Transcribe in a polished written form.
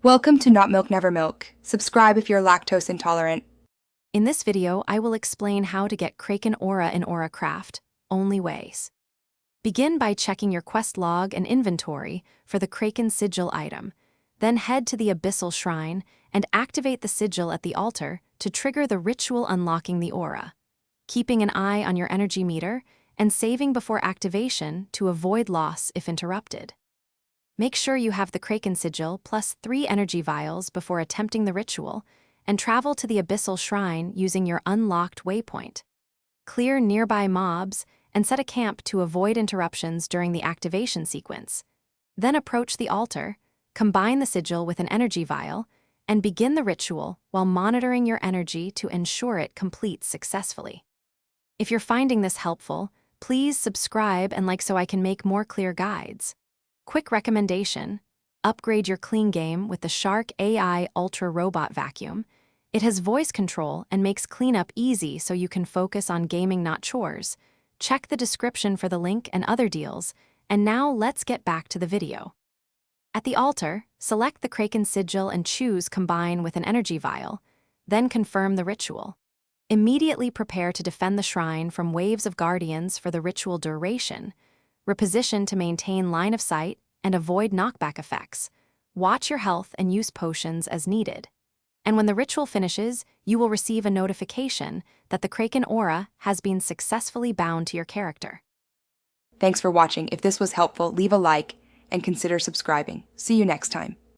Welcome to Not Milk Never Milk. Subscribe if you're lactose intolerant. In this video, I will explain how to get Kraken Aura in Aura Craft, only ways. Begin by checking your quest log and inventory for the Kraken Sigil item, then head to the Abyssal Shrine and activate the sigil at the altar to trigger the ritual unlocking the aura, keeping an eye on your energy meter and saving before activation to avoid loss if interrupted. Make sure you have the Kraken Sigil plus 3 energy vials before attempting the ritual, and travel to the Abyssal Shrine using your unlocked waypoint. Clear nearby mobs and set a camp to avoid interruptions during the activation sequence. Then approach the altar, combine the sigil with an energy vial, and begin the ritual while monitoring your energy to ensure it completes successfully. If you're finding this helpful, please subscribe and like so I can make more clear guides. Quick recommendation: upgrade your clean game with the Shark AI Ultra Robot Vacuum. It has voice control and makes cleanup easy so you can focus on gaming, not chores. Check the description for the link and other deals, and now let's get back to the video. At the altar, select the Kraken Sigil and choose Combine with an energy vial, then confirm the ritual. Immediately prepare to defend the shrine from waves of guardians for the ritual duration. Reposition to maintain line of sight and avoid knockback effects. Watch your health and use potions as needed. And when the ritual finishes, you will receive a notification that the Kraken Aura has been successfully bound to your character. Thanks for watching. If this was helpful, leave a like and consider subscribing. See you next time.